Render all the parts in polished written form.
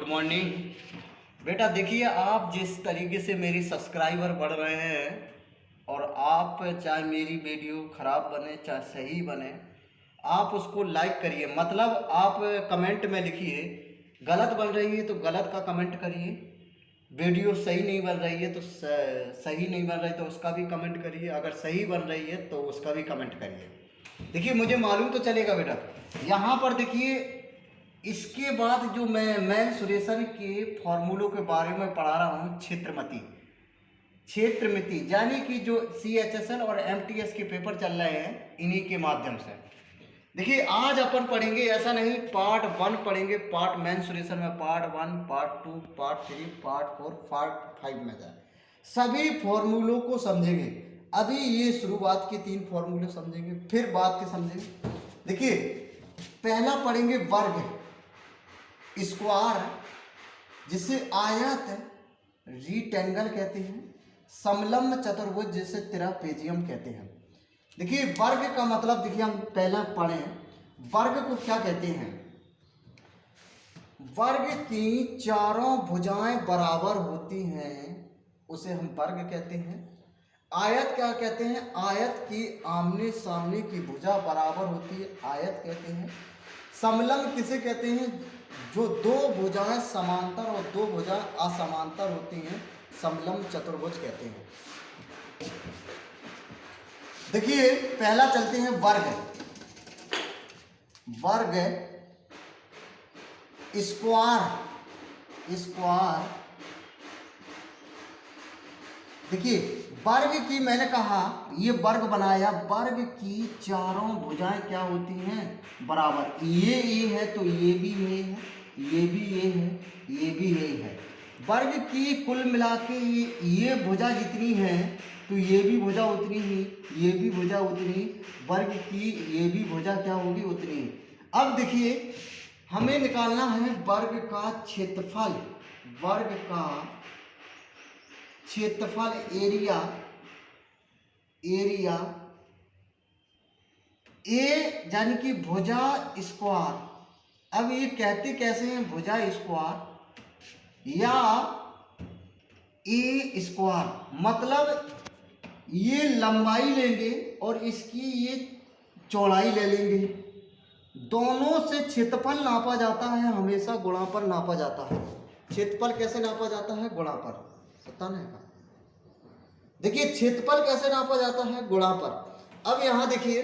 Morning. बेटा देखिए, आप जिस तरीके से मेरी सब्सक्राइबर बढ़ रहे हैं और आप चाहे मेरी वीडियो ख़राब बने चाहे सही बने, आप उसको लाइक करिए। मतलब आप कमेंट में लिखिए, गलत बन रही है तो गलत का कमेंट करिए, वीडियो सही नहीं बन रही है तो सही नहीं बन रही तो उसका भी कमेंट करिए, अगर सही बन रही है तो उसका भी कमेंट करिए। देखिए मुझे मालूम तो चलेगा बेटा। यहाँ पर देखिए, इसके बाद जो मैं मेंसुरेशन के फॉर्मूलों के बारे में पढ़ा रहा हूँ, क्षेत्रमिति यानी कि जो CHSL और MTS के पेपर चल रहे हैं, इन्हीं के माध्यम से। देखिए आज अपन पढ़ेंगे, ऐसा नहीं पार्ट 1 पढ़ेंगे, पार्ट मेंसुरेशन में part 1, part 2, part 3, part 4, part 5 में जाए सभी फॉर्मूलों को समझेंगे। अभी ये शुरुआत के 3 फॉर्मूले समझेंगे, फिर बाद के समझेंगे। देखिए पहला पढ़ेंगे वर्ग, स्क्वायर जिसे आयत रिक्टेंगल कहते हैं, समलंब चतुर्भुज जिसे ट्रापेजियम कहते हैं। देखिए वर्ग का मतलब, देखिए हम पहला पढ़ें वर्ग को क्या कहते हैं। वर्ग की चारों भुजाएं बराबर होती हैं, उसे हम वर्ग कहते हैं। आयत क्या कहते हैं, आयत की आमने सामने की भुजा बराबर होती है, आयत कहते हैं। समलंब किसे कहते हैं, जो दो भुजाएं समांतर और दो भुजाएं असमांतर होती हैं, समलंब चतुर्भुज कहते हैं। देखिए पहला चलते हैं वर्ग। वर्ग स्क्वायर। देखिए वर्ग की, मैंने कहा ये वर्ग बनाया, वर्ग की चारों भुजाएं क्या होती हैं, बराबर। ये है तो ये भी ये है, ये भी ये है, ये भी ये है। वर्ग की कुल मिला के ये भुजा जितनी है तो ये भी भुजा उतनी ही, ये भी भुजा उतनी, वर्ग की ये भी भुजा क्या होगी, उतनी। अब देखिए हमें निकालना है वर्ग का क्षेत्रफल। वर्ग का क्षेत्रफल, एरिया ए यानी कि भुजा स्क्वायर। अब ये कहते कैसे हैं, भुजा स्क्वायर या ए स्क्वायर, मतलब ये लंबाई लेंगे और इसकी ये चौड़ाई ले लेंगे। दोनों से क्षेत्रफल नापा जाता है, हमेशा गुणा पर नापा जाता है। क्षेत्रफल कैसे नापा जाता है, गुणा पर। सत्तान है का, देखिए क्षेत्रफल कैसे नापा जाता है, गुणा पर। अब यहां देखिए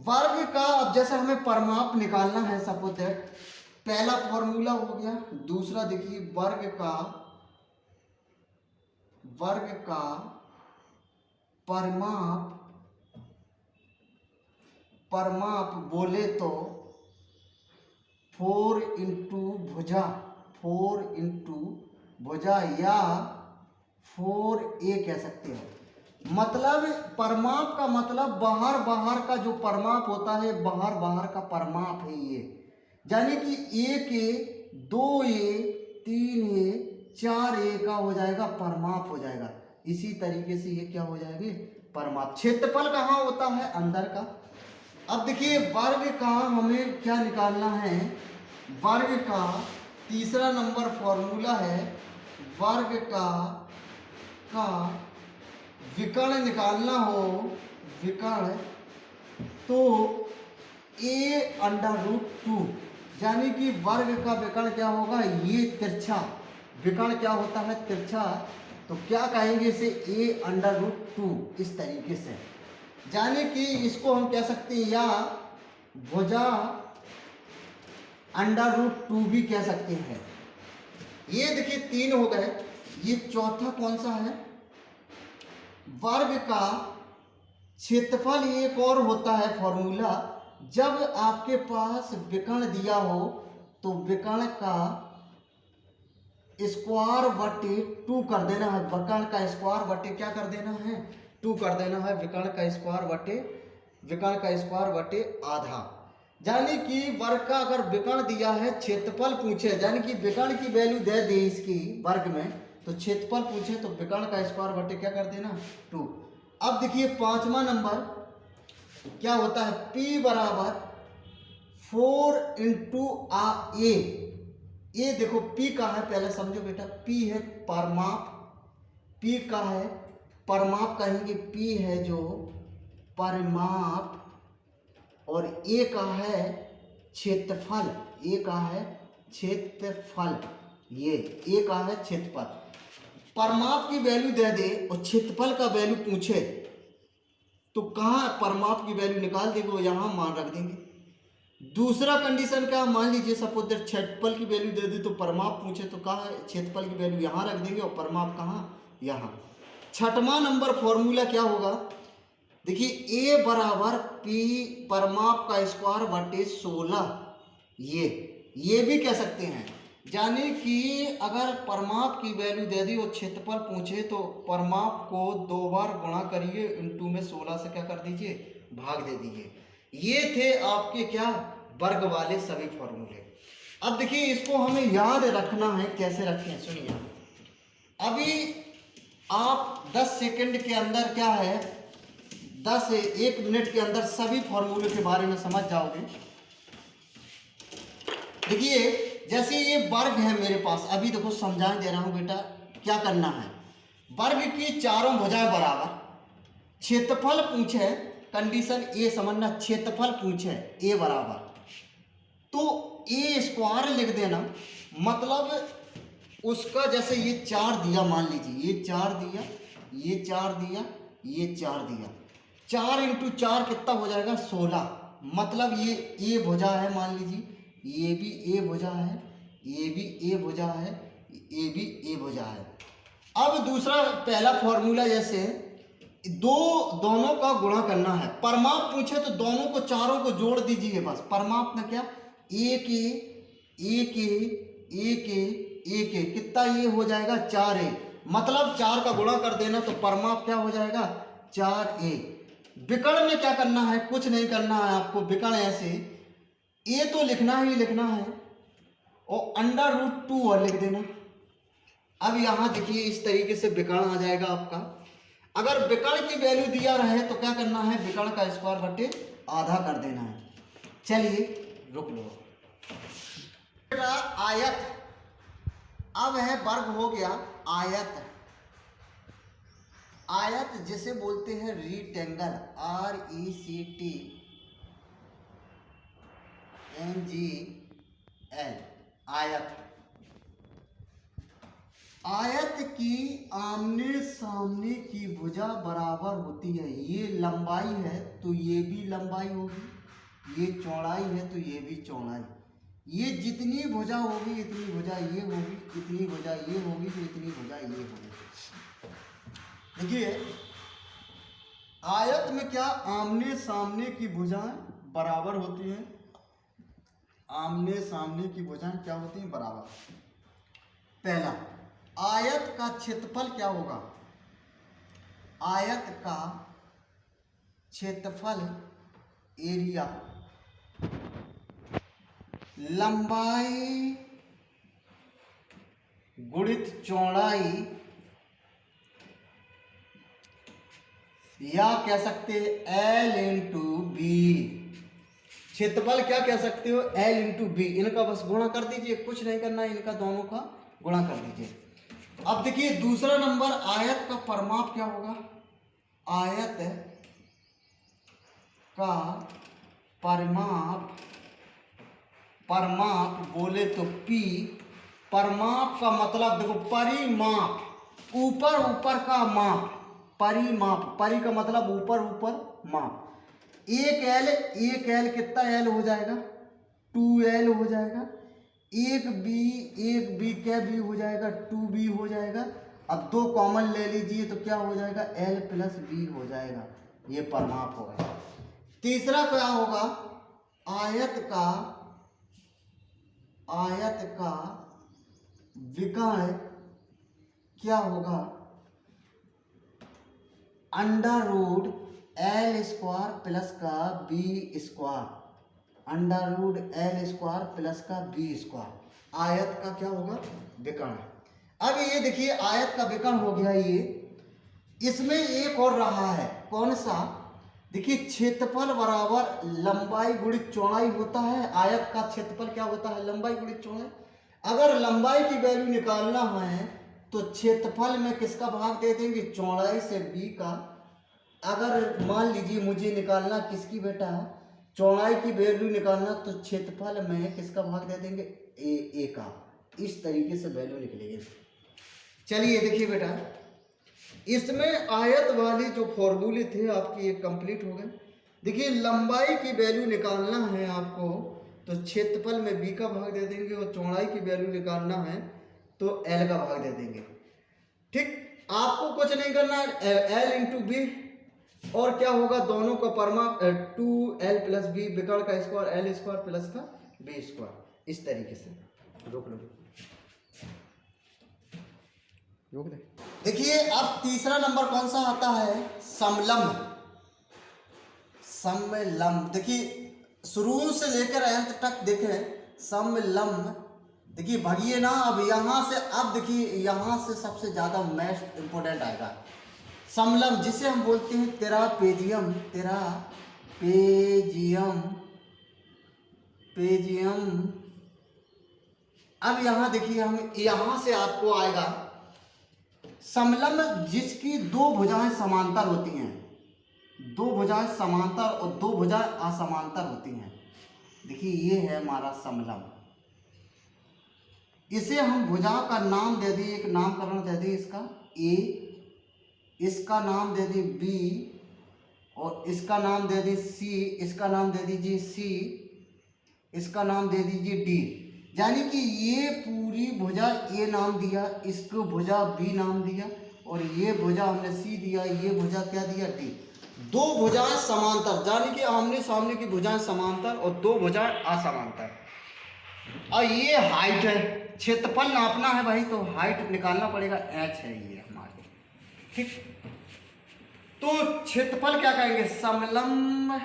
वर्ग का, अब जैसे हमें परिमाप निकालना है, सपोज दैट पहला फॉर्मूला हो गया। दूसरा देखिए वर्ग का परिमाप बोले तो 4 इंटू भुजा या 4a कह सकते हो। मतलब परिमाप का मतलब बाहर का जो परिमाप होता है, बाहर का परिमाप है ये। यानी कि 1a, 2a, 3a, 4a का हो जाएगा परिमाप हो जाएगा। इसी तरीके से ये क्या हो जाएंगे, परिमाप। क्षेत्रफल कहाँ होता है, अंदर का। अब देखिए वर्ग का हमें क्या निकालना है, वर्ग का तीसरा नंबर फॉर्मूला है, वर्ग का विकर्ण निकालना हो, विकर्ण तो a√2, यानी कि वर्ग का विकर्ण क्या होगा, ये तिरछा विकर्ण क्या होता है, तिरछा। तो क्या कहेंगे इसे, a√2, इस तरीके से। यानी कि इसको हम कह सकते हैं, या भुजा √2 भी कह सकते हैं। ये देखिए 3 हो गए। ये चौथा कौन सा है, वर्ग का क्षेत्रफल। एक और होता है फॉर्मूला, जब आपके पास विकर्ण दिया हो तो विकर्ण का स्क्वायर बटे 2 कर देना है। विकर्ण का स्क्वायर बटे क्या कर देना है, 2 कर देना है। विकर्ण का स्क्वायर बटे आधा। यानी कि वर्ग का अगर विकर्ण दिया है, क्षेत्रफल पूछे, यानी कि विकर्ण की वैल्यू दे दे इसकी वर्ग में, तो क्षेत्रफल पूछे तो विकर्ण का स्क्वायर बटे क्या कर देना, 2। अब देखिए 5वां नंबर क्या होता है, P बराबर 4 इंटू a, ये देखो P का है, पहले समझो बेटा, P है परमाप, P का है परमाप कहेंगे, P है जो परिमाप, और A का है क्षेत्रफल, A का है क्षेत्रफल, ये A का है क्षेत्रफल। परमाप की वैल्यू दे दे और क्षेत्रफल का वैल्यू पूछे तो कहाँ परमाप की वैल्यू निकाल देंगे, वो यहाँ मान रख देंगे। दूसरा कंडीशन क्या, मान लीजिए सपोज दैट क्षेत्रफल की वैल्यू दे दे तो परमाप पूछे तो कहाँ क्षेत्रफल की वैल्यू यहाँ रख देंगे और परमाप कहाँ, यहाँ। छठवां नंबर फॉर्मूला क्या होगा, देखिए A बराबर P परमाप का स्क्वायर बटे 16, ये भी कह सकते हैं। यानी कि अगर परमाप की वैल्यू दे दी और क्षेत्रफल पूछे तो परमाप को 2 बार गुणा करिए, इंटू में 16 से क्या कर दीजिए, भाग दे दीजिए। ये थे आपके क्या, वर्ग वाले सभी फॉर्मूले। अब देखिए इसको हमें याद रखना है, कैसे रखें सुनिए। अभी आप 10 सेकंड के अंदर क्या है, 1 मिनट के अंदर सभी फॉर्मूले के बारे में समझ जाओगे। देखिए जैसे ये वर्ग है मेरे पास, अभी देखो समझा दे रहा हूं बेटा क्या करना है। वर्ग की चारों भुजाएं बराबर, क्षेत्रफल पूछे, कंडीशन ए समझना, क्षेत्रफल पूछे ए बराबर, तो ए स्क्वायर लिख देना, मतलब उसका जैसे ये 4 दिया, मान लीजिए ये 4 दिया, ये 4 दिया, ये 4 दिया, 4 इंटू 4 कितना हो जाएगा, 16। मतलब ये ए भुजा है, मान लीजिए ये भी ए भुजा है, ये भी ए भुजा है, ये भी ए भुजा है। अब दूसरा पहला फॉर्मूला, जैसे दोनों का गुणा करना है, परमाप पूछे तो दोनों को, चारों को जोड़ दीजिए बस। परमाप में क्या, एक कितना ये हो जाएगा, 4a, मतलब 4 का गुणा कर देना तो परमाप क्या हो जाएगा, 4a। विकर्ण में क्या करना है, कुछ नहीं करना है आपको, विकर्ण ऐसे ए तो लिखना ही लिखना है और √2 और लिख देना। अब यहां देखिए इस तरीके से विकर्ण आ जाएगा आपका। अगर विकर्ण की वैल्यू दिया रहे तो क्या करना है, विकर्ण का स्क्वायर बटे आधा कर देना है। चलिए रुक लो आयत, अब है वर्ग हो गया आयत। आयत जिसे बोलते हैं रीटेंगल, RECTNGL, आयत। आयत की आमने सामने की भुजा बराबर होती है। ये लंबाई है तो ये भी लंबाई होगी, ये चौड़ाई है तो ये भी चौड़ाई। ये जितनी भुजा होगी इतनी भुजा ये होगी, इतनी भुजा ये होगी तो इतनी भुजा ये होगी। देखिए आयत में क्या, आमने सामने की भुजाएं बराबर होती हैं, आमने सामने की भुजाएं क्या होती हैं, बराबर। पहला, आयत का क्षेत्रफल क्या होगा, आयत का क्षेत्रफल एरिया लंबाई गुणित चौड़ाई, या कह सकते हैं L इंटू बी। क्षेत्रफल क्या कह सकते हो, L इंटू बी। इनका बस गुणा कर दीजिए, कुछ नहीं करना है, इनका दोनों का गुणा कर दीजिए। अब देखिए दूसरा नंबर, आयत का परमाप क्या होगा, आयत का परमाप बोले तो P। परमाप का मतलब देखो, परिमाप, ऊपर ऊपर का माप, परिमाप, परि का मतलब ऊपर ऊपर, माप। एक L कितना L हो जाएगा, 2L हो जाएगा। एक बी क्या बी हो जाएगा, 2B हो जाएगा। अब 2 कॉमन ले लीजिए तो क्या हो जाएगा, L प्लस B हो जाएगा। ये परमाप होगा। तीसरा क्या होगा, आयत का विकर्ण क्या होगा, √L स्क्वायर प्लस का B स्क्वायर, √L² प्लस का B स्क्वायर। आयत का क्या होगा, विकर्ण। अब ये देखिए आयत का विकर्ण हो गया ये। इसमें एक और रहा है, कौन सा, देखिए क्षेत्रफल बराबर लंबाई गुणित चौड़ाई होता है। आयत का क्षेत्रफल क्या होता है, लंबाई गुणित चौड़ाई। अगर लंबाई की वैल्यू निकालना है तो क्षेत्रफल में किसका भाग दे देंगे, चौड़ाई से बी का। अगर मान लीजिए मुझे निकालना किसकी बेटा, चौड़ाई की वैल्यू निकालना, तो क्षेत्रफल में किसका भाग दे देंगे, ए का। इस तरीके से वैल्यू निकलेगी। चलिए देखिए बेटा, इसमें आयत वाले जो फॉर्मूले थे आपके ये कंप्लीट हो गए। देखिए लंबाई की वैल्यू निकालना है आपको तो क्षेत्रफल में बी का भाग दे देंगे, और चौड़ाई की वैल्यू निकालना है तो एल का भाग दे देंगे। ठीक, आपको कुछ नहीं करना है, एल इंटू बी, और क्या होगा, दोनों का परमाप 2l प्लस बी, विकर्ण का स्क्वायर एल स्क्वायर प्लस का बी स्क्वायर। इस तरीके से रोक लो, रोक दे। देखिए अब तीसरा नंबर कौन सा आता है, समलंब। समलंब, देखिए शुरू से लेकर अंत तक देखें समलंब। देखिए भगिए ना, अब यहाँ से, अब देखिए यहाँ से सबसे ज़्यादा मोस्ट इम्पोर्टेंट आएगा समलंब, जिसे हम बोलते हैं ट्रापेजियम। ट्रापेजियम। अब यहाँ देखिए, हम यहाँ से आपको आएगा समलंब जिसकी दो भुजाएं समांतर होती हैं, दो भुजाएं समांतर और दो भुजाएं असमांतर होती हैं। देखिए ये है हमारा समलंब। इसे हम भुजा का नाम दे दिए, एक नामकरण दे दिए इसका ए, इसका नाम दे दी बी, और इसका नाम दे दी सी, इसका नाम दे दीजिए सी, इसका नाम दे दीजिए डी। यानी कि ये पूरी भुजा ए नाम दिया, इसको भुजा बी नाम दिया, और ये भुजा हमने सी दिया, ये भुजा क्या दिया, डी। दो भुजाएं समांतर, यानी कि आमने सामने की भुजाएं समांतर और दो भुजाएं असमांतर। और ये हाइट है, क्षेत्रफल नापना है भाई, तो हाइट निकालना पड़ेगा, एच है ये हमारे। ठीक, तो क्षेत्रफल क्या कहेंगे, समलंब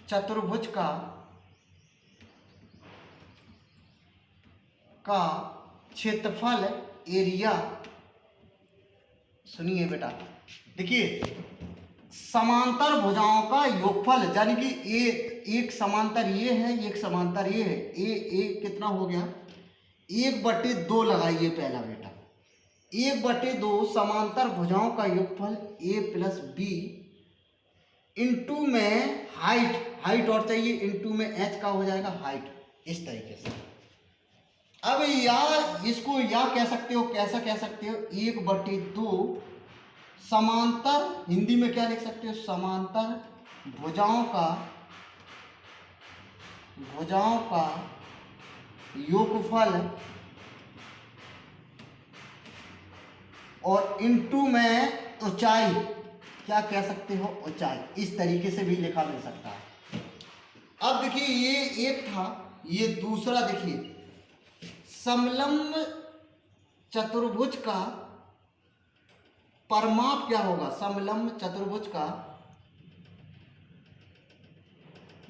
चतुर्भुज का क्षेत्रफल, एरिया। सुनिए बेटा, देखिए समांतर भुजाओं का योगफल, यानी कि एक समांतर ये है, एक समांतर ये है, ए कितना हो गया, 1/2 लगाइए पहला बेटा, 1/2 समांतर भुजाओं का योगफल ए प्लस बी, इंटू में हाइट और चाहिए, इंटू में एच का हो जाएगा हाइट। इस तरीके से अब या इसको या कह सकते हो, कैसा कह सकते हो, 1/2 समांतर, हिंदी में क्या लिख सकते हो, समांतर भुजाओं का योगफल, और इंटू में ऊंचाई, क्या कह सकते हो, ऊंचाई। इस तरीके से भी लिखा मिल सकता है। अब देखिए ये एक था, ये दूसरा देखिए, समलंब चतुर्भुज का परमाप क्या होगा, समलंब चतुर्भुज का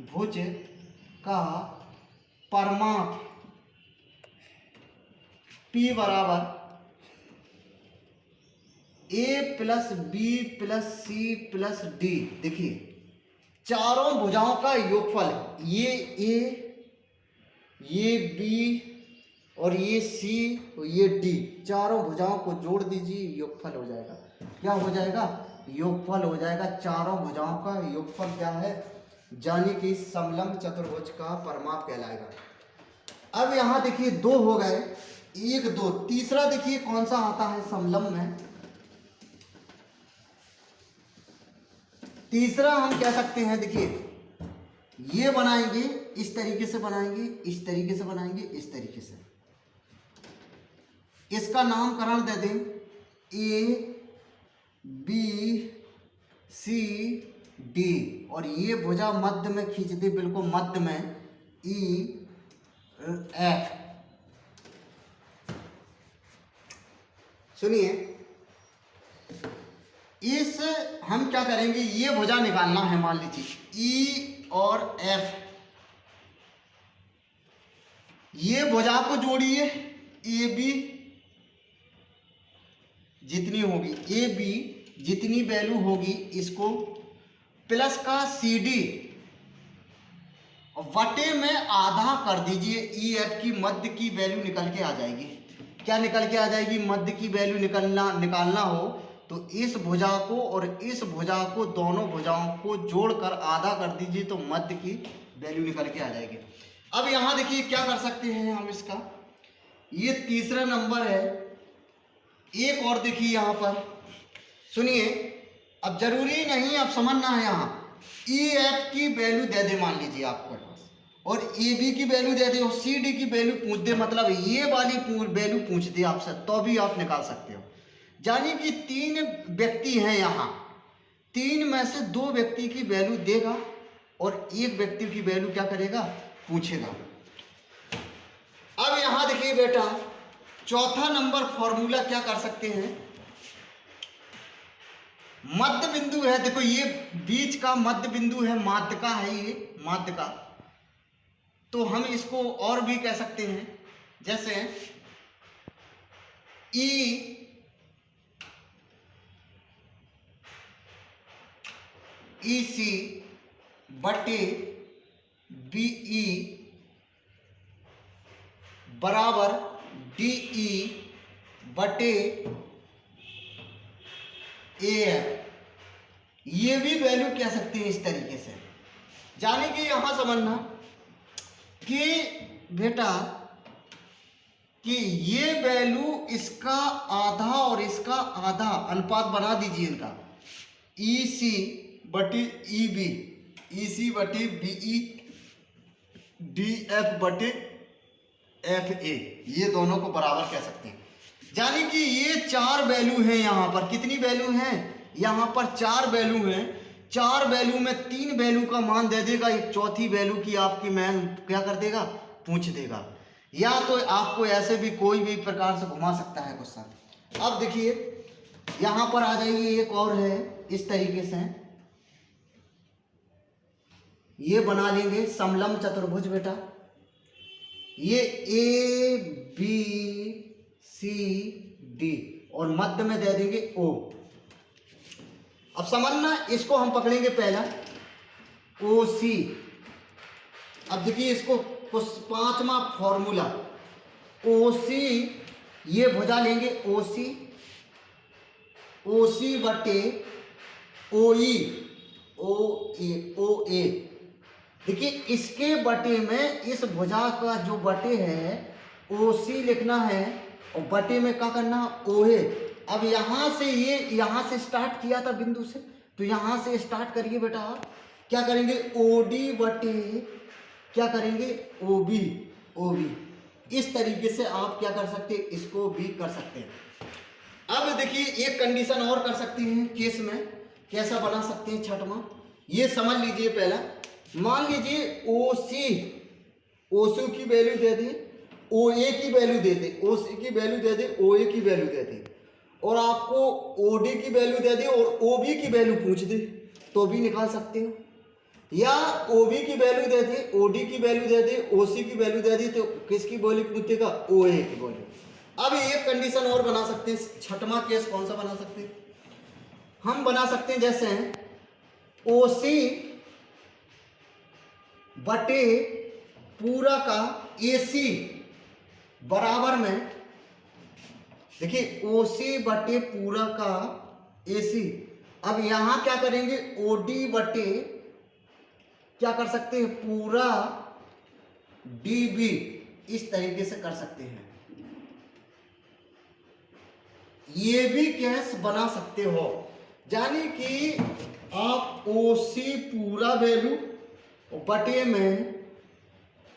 भुज का परमाप P बराबर A plus B plus C plus D. देखिए चारों भुजाओं का योगफल, ये ए, ये बी और ये सी और ये डी, चारों भुजाओं को जोड़ दीजिए, योगफल हो जाएगा। क्या हो जाएगा, योगफल हो जाएगा। चारों भुजाओं का योगफल क्या है, यानी कि समलंब चतुर्भुज का परमाप कहलाएगा। अब यहाँ देखिए दो हो गए, 1 2, तीसरा देखिए कौन सा आता है समलंब में। तीसरा हम कह सकते हैं, देखिए ये बनाएंगे, इस तरीके से बनाएंगे, इस तरीके से बनाएंगे, इस तरीके से। इसका नामकरण दे दें ए बी सी डी, और ये भुजा मध्य में खींच दे, बिल्कुल मध्य में, ई एफ। सुनिए, इस हम क्या करेंगे, ये भुजा निकालना है, मान लीजिए ई और एफ, ये भुजा को जोड़िए, ए बी जितनी होगी, ए बी जितनी वैल्यू होगी, इसको प्लस का सी डी, और बटे में आधा कर दीजिए, ई एफ की मध्य की वैल्यू निकल के आ जाएगी। क्या निकल के आ जाएगी? मध्य की वैल्यू निकालना हो तो इस भुजा को और इस भुजा को, दोनों भुजाओं को जोड़कर आधा कर दीजिए तो मध्य की वैल्यू निकल के आ जाएगी। अब यहाँ देखिए क्या कर सकते हैं हम इसका, ये तीसरा नंबर है। एक और देखिए यहाँ पर सुनिए, अब जरूरी नहीं अब समझना है, यहाँ ई एफ की वैल्यू दे दे मान लीजिए आपके पास, और ए बी की वैल्यू दे दे और सी डी की वैल्यू पूछ दे, मतलब ये वाली वैल्यू पूछ दे आपसे, तो भी आप निकाल सकते हो। यानी कि 3 व्यक्ति हैं यहाँ, 3 में से 2 व्यक्ति की वैल्यू देगा और 1 व्यक्ति की वैल्यू क्या करेगा? पूछेगा। अब यहाँ देखिए बेटा, चौथा नंबर फॉर्मूला क्या कर सकते हैं, मध्य बिंदु है, देखो ये बीच का मध्य बिंदु है, माध्य का है, ये माध्य का, तो हम इसको और भी कह सकते हैं, जैसे ई सी बटे बीई बराबर डीई बटे ए एफ, ये भी वैल्यू कह सकते हैं इस तरीके से। जाने कि यहां समझना कि बेटा कि ये वैल्यू इसका आधा और इसका आधा अनुपात बना दीजिए इनका, ई सी बटी ई बी, ई सी बटी बी ई, डी एफ बटे एफ ए, ये दोनों को बराबर कह सकते हैं। यानी कि ये 4 वैल्यू हैं यहाँ पर, कितनी वैल्यू हैं? यहाँ पर 4 वैल्यू हैं। 4 वैल्यू में 3 वैल्यू का मान दे देगा, एक चौथी वैल्यू की आपकी मैन क्या कर देगा? पूछ देगा। या तो आपको ऐसे भी कोई भी प्रकार से घुमा सकता है क्वेश्चन। अब देखिए यहाँ पर आ जाइए, एक और है इस तरीके से, ये बना लेंगे समलंब चतुर्भुज बेटा, ये ए बी सी डी और मध्य में दे देंगे ओ। अब समझना, इसको हम पकड़ेंगे पहला ओ सी। अब देखिए इसको कुछ 5वां फॉर्मूला, ओ सी, ये भुजा लेंगे ओ सी, ओ सी बटे ओ ई, ओ ए। देखिए इसके बटे में इस भुजा का जो बटे है ओ सी लिखना है और बटे में क्या करना? ओ है। अब यहाँ से ये यहाँ से स्टार्ट किया था बिंदु से, तो यहाँ से स्टार्ट करिए बेटा, क्या करेंगे? ओ डी बटे क्या करेंगे? O B, O B. इस तरीके से आप क्या कर सकते हैं? इसको भी कर सकते हैं। अब देखिए एक कंडीशन और कर सकते हैं केस में, कैसा बना सकते हैं छठवां, ये समझ लीजिए। पहला मान लीजिए ओ सी, ओ सी की वैल्यू दे दे, ओ ए की वैल्यू दे दे, ओ सी की वैल्यू दे दे, ओ ए की वैल्यू दे दे, और आपको ओ डी की वैल्यू दे दे और ओ बी की वैल्यू पूछ दे, तो भी निकाल सकते हो। या ओ बी की वैल्यू दे दे, ओ डी की वैल्यू दे दे, ओ सी की वैल्यू दे दी, तो किसकी वैल्यू पूछेगा? ओ ए की वैल्यू। अब एक कंडीशन और बना सकते हैं, छठवां केस कौन सा बना सकते हैं? हम बना सकते हैं जैसे ओ सी बटे पूरा का ए सी बराबर में, देखिए ओ सी बटे पूरा का ए सी। अब यहां क्या करेंगे? ओ डी बटे क्या कर सकते हैं? पूरा डी बी। इस तरीके से कर सकते हैं, ये भी केस बना सकते हो। यानी कि आप ओ सी पूरा वैल्यू बटे में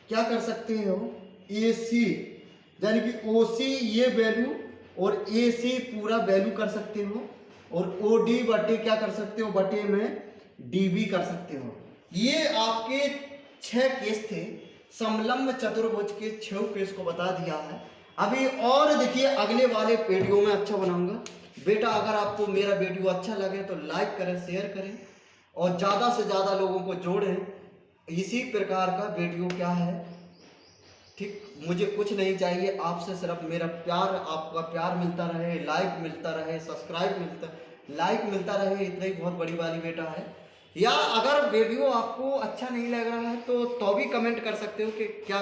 क्या कर सकते हो? ए सी, यानी कि ओ सी ये वैल्यू और ए सी पूरा वैल्यू कर सकते हो, और ओ डी बटे क्या कर सकते हो? बटे में डी बी कर सकते हो। ये आपके 6 केस थे, समलंब चतुर्भुज के 6 केस को बता दिया है। अभी और देखिए अगले वाले वीडियो में अच्छा बनाऊंगा बेटा। अगर आपको मेरा वीडियो अच्छा लगे तो लाइक करें, शेयर करें और ज़्यादा से ज़्यादा लोगों को जोड़ें। इसी प्रकार का वीडियो क्या है, ठीक, मुझे कुछ नहीं चाहिए आपसे, सिर्फ मेरा प्यार, आपका प्यार मिलता रहे, लाइक मिलता रहे, सब्सक्राइब मिलता, लाइक मिलता रहे, इतना ही बहुत बड़ी वाली बेटा है। या अगर वीडियो आपको अच्छा नहीं लग रहा है तो भी कमेंट कर सकते हो कि क्या